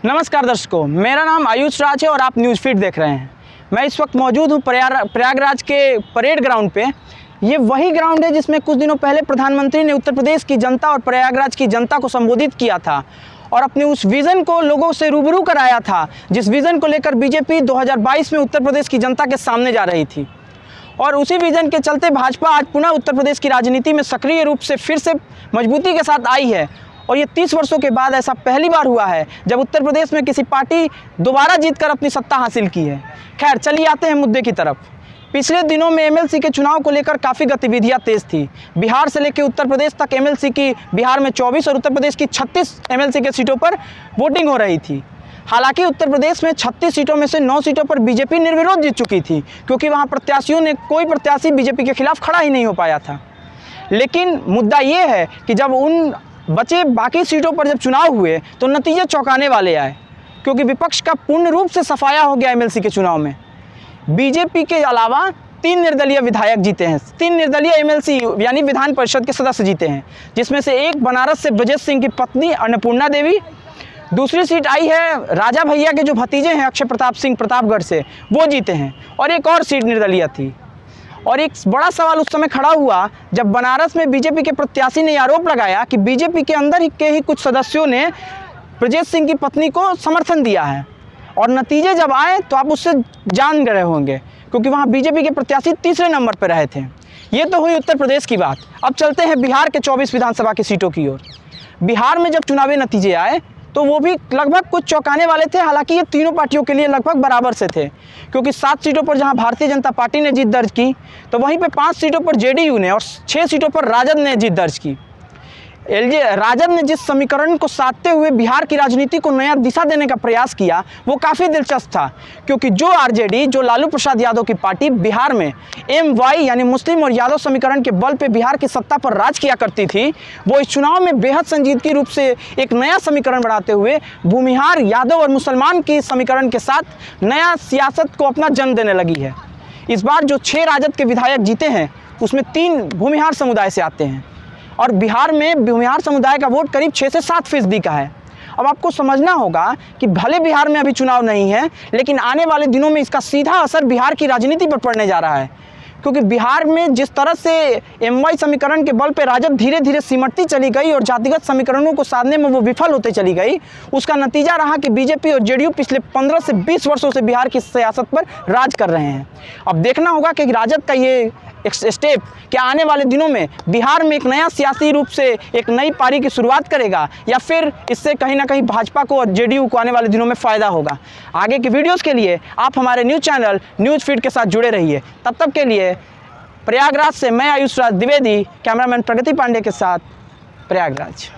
नमस्कार दर्शकों, मेरा नाम आयुष राज है और आप न्यूज़ फीड देख रहे हैं। मैं इस वक्त मौजूद हूँ प्रयागराज के परेड ग्राउंड पे। ये वही ग्राउंड है जिसमें कुछ दिनों पहले प्रधानमंत्री ने उत्तर प्रदेश की जनता और प्रयागराज की जनता को संबोधित किया था और अपने उस विज़न को लोगों से रूबरू कराया था, जिस विज़न को लेकर बीजेपी 2022 में उत्तर प्रदेश की जनता के सामने जा रही थी। और उसी विज़न के चलते भाजपा आज पुनः उत्तर प्रदेश की राजनीति में सक्रिय रूप से फिर से मजबूती के साथ आई है। और ये 30 वर्षों के बाद ऐसा पहली बार हुआ है जब उत्तर प्रदेश में किसी पार्टी दोबारा जीतकर अपनी सत्ता हासिल की है। खैर, चलिए आते हैं मुद्दे की तरफ। पिछले दिनों में एमएलसी के चुनाव को लेकर काफ़ी गतिविधियां तेज़ थी। बिहार से लेकर उत्तर प्रदेश तक एमएलसी की बिहार में 24 और उत्तर प्रदेश की 36 एमएलसी के सीटों पर वोटिंग हो रही थी। हालांकि उत्तर प्रदेश में 36 सीटों में से 9 सीटों पर बीजेपी निर्विरोध जीत चुकी थी, क्योंकि वहां प्रत्याशियों ने कोई प्रत्याशी बीजेपी के खिलाफ खड़ा ही नहीं हो पाया था। लेकिन मुद्दा ये है कि जब उन बचे बाकी सीटों पर जब चुनाव हुए तो नतीजे चौंकाने वाले आए, क्योंकि विपक्ष का पूर्ण रूप से सफाया हो गया एमएलसी के चुनाव में। बीजेपी के अलावा 3 निर्दलीय विधायक जीते हैं, 3 निर्दलीय एमएलसी यानी विधान परिषद के सदस्य जीते हैं, जिसमें से एक बनारस से ब्रजेश सिंह की पत्नी अन्नपूर्णा देवी। दूसरी सीट आई है राजा भैया के जो भतीजे हैं अक्षय प्रताप सिंह प्रतापगढ़ से, वो जीते हैं। और एक और सीट निर्दलीय थी। और एक बड़ा सवाल उस समय खड़ा हुआ जब बनारस में बीजेपी के प्रत्याशी ने आरोप लगाया कि बीजेपी के अंदर ही कुछ सदस्यों ने ब्रजेश सिंह की पत्नी को समर्थन दिया है। और नतीजे जब आए तो आप उससे जान गए होंगे, क्योंकि वहाँ बीजेपी के प्रत्याशी तीसरे नंबर पर रहे थे। ये तो हुई उत्तर प्रदेश की बात। अब चलते हैं बिहार के 24 विधानसभा की सीटों की ओर। बिहार में जब चुनावी नतीजे आए तो वो भी लगभग कुछ चौंकाने वाले थे। हालांकि ये तीनों पार्टियों के लिए लगभग बराबर से थे, क्योंकि 7 सीटों पर जहां भारतीय जनता पार्टी ने जीत दर्ज की, तो वहीं पे 5 सीटों पर जेडीयू ने और 6 सीटों पर राजद ने जीत दर्ज की। राजद ने जिस समीकरण को साधते हुए बिहार की राजनीति को नया दिशा देने का प्रयास किया, वो काफ़ी दिलचस्प था, क्योंकि जो आरजेडी, जो लालू प्रसाद यादव की पार्टी बिहार में एमवाई यानी मुस्लिम और यादव समीकरण के बल पे बिहार की सत्ता पर राज किया करती थी, वो इस चुनाव में बेहद संजीदगी रूप से एक नया समीकरण बनाते हुए भूमिहार, यादव और मुसलमान की समीकरण के साथ नया सियासत को अपना जन्म देने लगी है। इस बार जो 6 राजद के विधायक जीते हैं, उसमें 3 भूमिहार समुदाय से आते हैं और बिहार में भूमिहार समुदाय का वोट करीब 6 से 7% का है। अब आपको समझना होगा कि भले बिहार में अभी चुनाव नहीं है, लेकिन आने वाले दिनों में इसका सीधा असर बिहार की राजनीति पर पड़ने जा रहा है, क्योंकि बिहार में जिस तरह से एमवाई समीकरण के बल पर राजद धीरे धीरे सिमटती चली गई और जातिगत समीकरणों को साधने में वो विफल होते चली गई, उसका नतीजा रहा कि बीजेपी और जेडीयू पिछले 15 से 20 वर्षों से बिहार की सियासत पर राज कर रहे हैं। अब देखना होगा कि राजद का ये स्टेप क्या आने वाले दिनों में बिहार में एक नया सियासी रूप से एक नई पारी की शुरुआत करेगा, या फिर इससे कहीं ना कहीं भाजपा को और जेडीयू को आने वाले दिनों में फ़ायदा होगा। आगे की वीडियोस के लिए आप हमारे न्यूज़ चैनल न्यूज़ फीड के साथ जुड़े रहिए। तब तक के लिए प्रयागराज से मैं आयुष राज द्विवेदी, कैमरामैन प्रगति पांडे के साथ प्रयागराज।